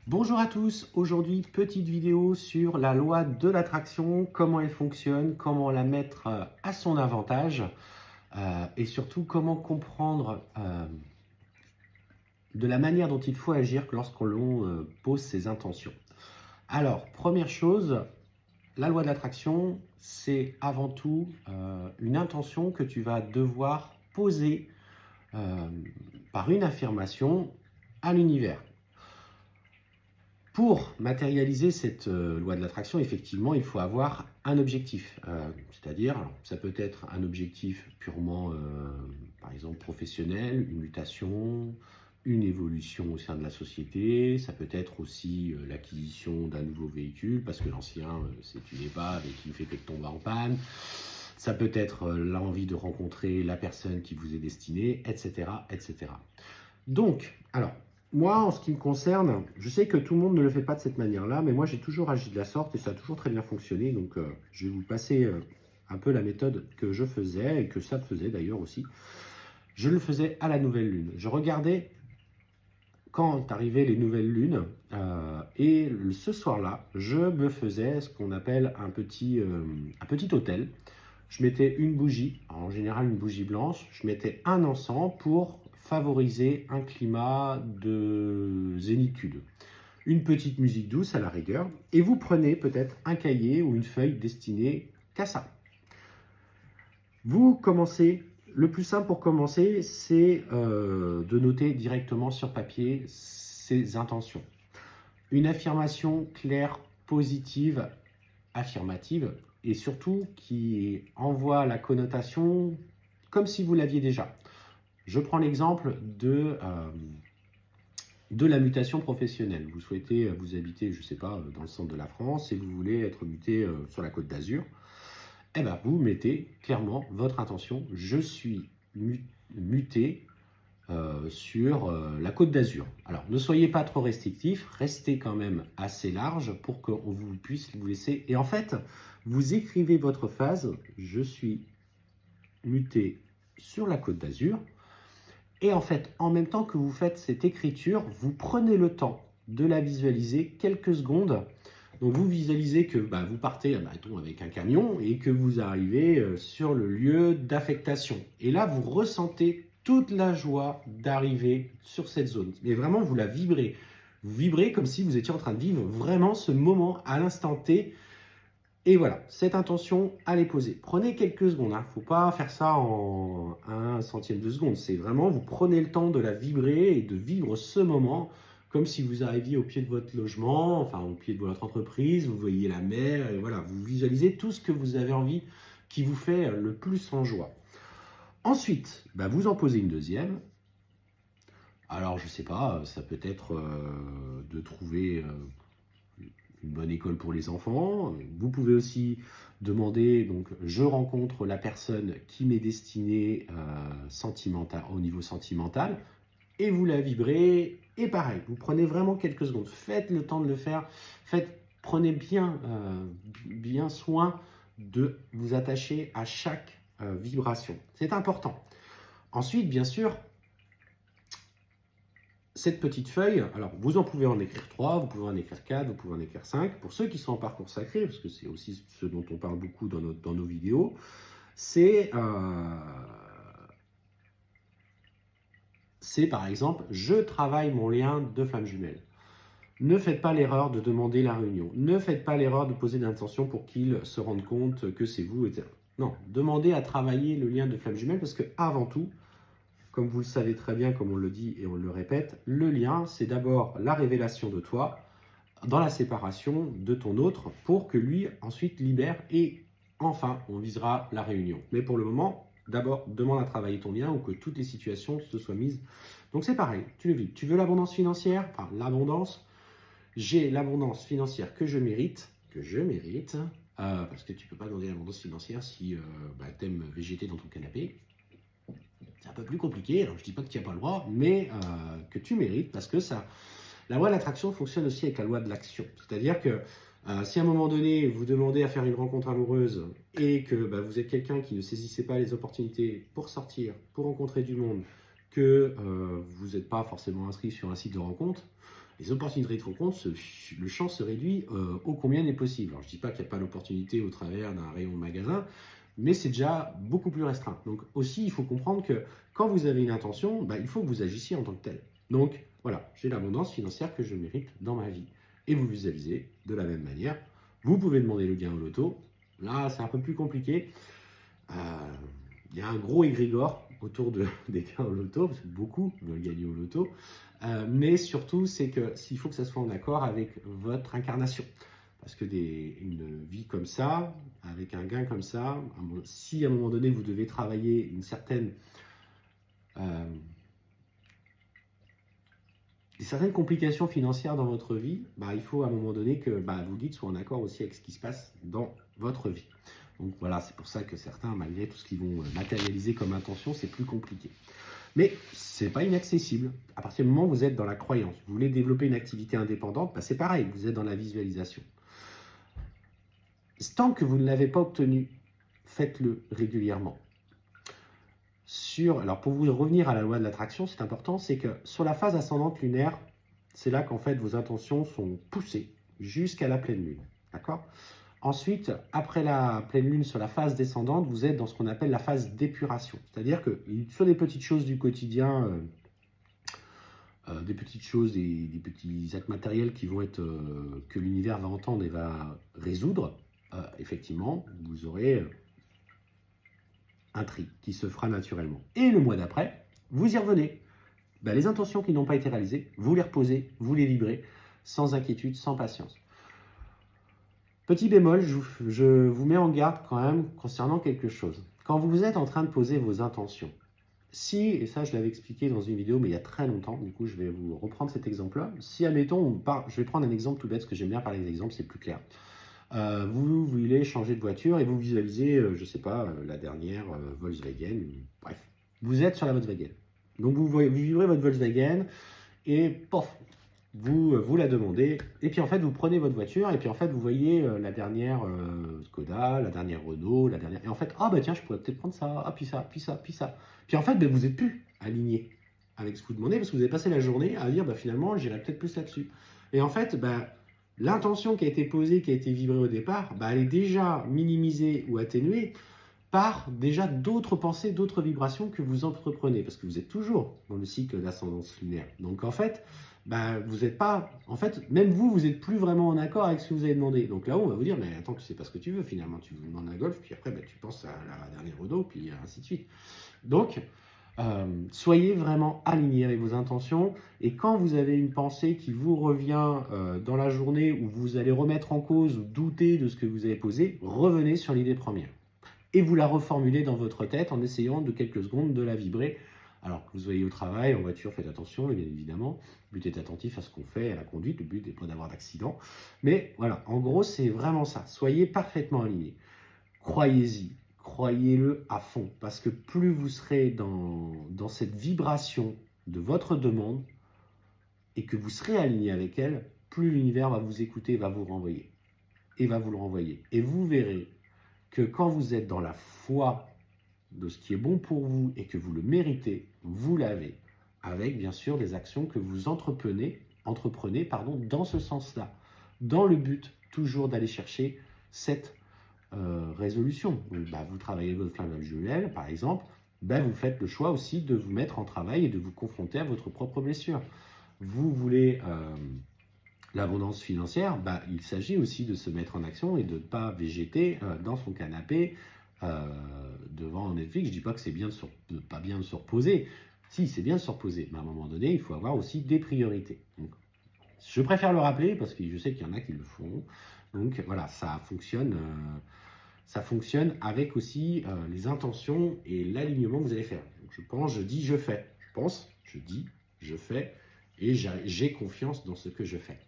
Bonjour à tous, aujourd'hui petite vidéo sur la loi de l'attraction, comment elle fonctionne, comment la mettre à son avantage et surtout comment comprendre de la manière dont il faut agir lorsqu'on pose ses intentions. Alors, première chose, la loi de l'attraction, c'est avant tout une intention que tu vas devoir poser euh, par une affirmation à l'univers. Pour matérialiser cette loi de l'attraction, effectivement, il faut avoir un objectif. C'est-à-dire, ça peut être un objectif purement, par exemple, professionnel, une mutation, une évolution au sein de la société. Ça peut être aussi l'acquisition d'un nouveau véhicule, parce que l'ancien, c'est une épave et qui ne fait que de tomber en panne. Ça peut être l'envie de rencontrer la personne qui vous est destinée, etc., etc. Donc, alors, moi, en ce qui me concerne, je sais que tout le monde ne le fait pas de cette manière-là, mais moi, j'ai toujours agi de la sorte et ça a toujours très bien fonctionné. Donc, je vais vous passer un peu la méthode que je faisais et que ça faisait d'ailleurs aussi. Je le faisais à la nouvelle lune. Je regardais quand arrivaient les nouvelles lunes et ce soir-là, je me faisais ce qu'on appelle un petit hôtel. Je mettais une bougie, en général une bougie blanche, je mettais un encens pour favoriser un climat de zénitude. Une petite musique douce à la rigueur, et vous prenez peut-être un cahier ou une feuille destinée qu'à ça. Vous commencez, le plus simple pour commencer, c'est de noter directement sur papier ses intentions. Une affirmation claire, positive, affirmative, et surtout qui envoie la connotation comme si vous l'aviez déjà. Je prends l'exemple de la mutation professionnelle. Vous souhaitez, vous habitez, je ne sais pas, dans le centre de la France et vous voulez être muté sur la Côte d'Azur. Eh bien, vous mettez clairement votre intention. Je suis muté sur la Côte d'Azur. Alors, ne soyez pas trop restrictif, restez quand même assez large pour qu'on vous puisse vous laisser. Et en fait, vous écrivez votre phase, je suis muté sur la Côte d'Azur. Et en fait, en même temps que vous faites cette écriture, vous prenez le temps de la visualiser quelques secondes. Donc vous visualisez que vous partez avec un camion et que vous arrivez sur le lieu d'affectation. Et là, vous ressentez toute la joie d'arriver sur cette zone. Mais vraiment, vous la vibrez. Vous vibrez comme si vous étiez en train de vivre vraiment ce moment à l'instant T. Et voilà, cette intention, allez poser. Prenez quelques secondes, il ne faut pas faire ça en un centième de seconde. C'est vraiment, vous prenez le temps de la vibrer et de vivre ce moment comme si vous arriviez au pied de votre logement, enfin au pied de votre entreprise, vous voyez la mer, et voilà, vous visualisez tout ce que vous avez envie qui vous fait le plus en joie. Ensuite, vous en posez une deuxième. Alors, je ne sais pas, ça peut être de trouver une bonne école pour les enfants. Vous pouvez aussi demander, donc je rencontre la personne qui m'est destinée au niveau sentimental, et vous la vibrez, et pareil, vous prenez vraiment quelques secondes, faites le temps de le faire, prenez bien soin de vous attacher à chaque vibration, c'est important. Ensuite, bien sûr, cette petite feuille, alors vous en pouvez en écrire 3, vous pouvez en écrire 4, vous pouvez en écrire 5. Pour ceux qui sont en parcours sacré, parce que c'est aussi ce dont on parle beaucoup dans nos vidéos, c'est par exemple, je travaille mon lien de flamme jumelle. Ne faites pas l'erreur de demander la réunion. Ne faites pas l'erreur de poser d'intention pour qu'ils se rendent compte que c'est vous, etc. Non, demandez à travailler le lien de flamme jumelle parce que avant tout, comme vous le savez très bien, comme on le dit et on le répète, le lien, c'est d'abord la révélation de toi dans la séparation de ton autre pour que lui ensuite libère et enfin, on visera la réunion. Mais pour le moment, d'abord, demande à travailler ton lien ou que toutes les situations se soient mises. Donc c'est pareil, tu le vis. Tu veux l'abondance financière, enfin l'abondance. J'ai l'abondance financière que je mérite, parce que tu ne peux pas demander l'abondance financière si tu aimes végéter dans ton canapé. C'est un peu plus compliqué, alors je ne dis pas que tu n'as pas le droit, mais que tu mérites, parce que ça, la loi de l'attraction fonctionne aussi avec la loi de l'action. C'est-à-dire que si à un moment donné, vous demandez à faire une rencontre amoureuse et que vous êtes quelqu'un qui ne saisissait pas les opportunités pour sortir, pour rencontrer du monde, que vous n'êtes pas forcément inscrit sur un site de rencontre, les opportunités de rencontre, le champ se réduit ô combien n'est possible. Alors, je ne dis pas qu'il n'y a pas d'opportunité au travers d'un rayon magasin, mais c'est déjà beaucoup plus restreint. Donc aussi, il faut comprendre que quand vous avez une intention, bah, il faut que vous agissiez en tant que tel. Donc voilà, j'ai l'abondance financière que je mérite dans ma vie. Et vous visualisez de la même manière. Vous pouvez demander le gain au loto. Là, c'est un peu plus compliqué. Il y a un gros égrégore autour des gains au loto, parce que beaucoup veulent gagner au loto. Mais surtout, c'est que s'il faut que ça soit en accord avec votre incarnation. Parce que une vie comme ça, avec un gain comme ça, si à un moment donné vous devez travailler des certaines complications financières dans votre vie, bah, il faut à un moment donné que vos guides soient en accord aussi avec ce qui se passe dans votre vie. Donc voilà, c'est pour ça que certains, malgré tout ce qu'ils vont matérialiser comme intention, c'est plus compliqué. Mais ce n'est pas inaccessible. À partir du moment où vous êtes dans la croyance, vous voulez développer une activité indépendante, bah, c'est pareil, vous êtes dans la visualisation. Tant que vous ne l'avez pas obtenu, faites-le régulièrement. Alors pour vous revenir à la loi de l'attraction, c'est important, c'est que sur la phase ascendante lunaire, c'est là qu'en fait vos intentions sont poussées jusqu'à la pleine lune. D'accord ? Ensuite, après la pleine lune sur la phase descendante, vous êtes dans ce qu'on appelle la phase d'épuration. C'est-à-dire que sur des petites choses du quotidien, des petites choses, des petits actes matériels qui vont être que l'univers va entendre et va résoudre, effectivement, vous aurez un tri qui se fera naturellement. Et le mois d'après, vous y revenez. Les intentions qui n'ont pas été réalisées, vous les reposez, vous les vibrez, sans inquiétude, sans patience. Petit bémol, je vous mets en garde quand même concernant quelque chose. Quand vous êtes en train de poser vos intentions, et ça je l'avais expliqué dans une vidéo mais il y a très longtemps, du coup je vais vous reprendre cet exemple-là. Si admettons, je vais prendre un exemple tout bête, parce que j'aime bien parler des exemples, c'est plus clair. Vous voulez changer de voiture et vous visualisez, je ne sais pas, la dernière Volkswagen, bref. Vous êtes sur la Volkswagen. Donc vous vibrez votre Volkswagen et pof, vous la demandez. Et puis en fait, vous prenez votre voiture et puis en fait, vous voyez la dernière Skoda, la dernière Renault, la dernière... Et en fait, tiens, je pourrais peut-être prendre ça, puis ça, puis ça, puis ça. Puis en fait, vous n'êtes plus aligné avec ce que vous demandez parce que vous avez passé la journée à dire, finalement, j'irai peut-être plus là-dessus. Et en fait, l'intention qui a été posée, qui a été vibrée au départ, elle est déjà minimisée ou atténuée par déjà d'autres pensées, d'autres vibrations que vous entreprenez, parce que vous êtes toujours dans le cycle d'ascendance lunaire. Donc en fait, vous n'êtes pas, même vous n'êtes plus vraiment en accord avec ce que vous avez demandé. Donc là, on va vous dire, mais attends, tu sais pas ce que tu veux finalement, tu vous demandes un golf, puis après, tu penses à la dernière Renault, puis ainsi de suite. Donc, soyez vraiment alignés avec vos intentions, et quand vous avez une pensée qui vous revient dans la journée où vous allez remettre en cause ou douter de ce que vous avez posé, revenez sur l'idée première et vous la reformulez dans votre tête en essayant de quelques secondes de la vibrer. Alors que vous soyez au travail, en voiture, faites attention, et bien évidemment, le but est attentif à ce qu'on fait, à la conduite, le but n'est pas d'avoir d'accident. Mais voilà, en gros, c'est vraiment ça. Soyez parfaitement alignés. Croyez-y. Croyez-le à fond, parce que plus vous serez dans cette vibration de votre demande et que vous serez aligné avec elle, plus l'univers va vous écouter, va vous renvoyer et va vous le renvoyer. Et vous verrez que quand vous êtes dans la foi de ce qui est bon pour vous et que vous le méritez, vous l'avez, avec bien sûr des actions que vous entreprenez dans ce sens-là, dans le but toujours d'aller chercher cette résolution. Donc, vous travaillez votre flamme jumelle, par exemple, vous faites le choix aussi de vous mettre en travail et de vous confronter à votre propre blessure. Vous voulez l'abondance financière, il s'agit aussi de se mettre en action et de ne pas végéter dans son canapé devant Netflix. Je ne dis pas que c'est pas bien de se reposer. Si, c'est bien de se reposer, mais à un moment donné, il faut avoir aussi des priorités. Donc, je préfère le rappeler parce que je sais qu'il y en a qui le font. Donc voilà, ça fonctionne avec aussi les intentions et l'alignement que vous allez faire. Donc, je pense, je dis, je fais. Je pense, je dis, je fais, et j'ai confiance dans ce que je fais.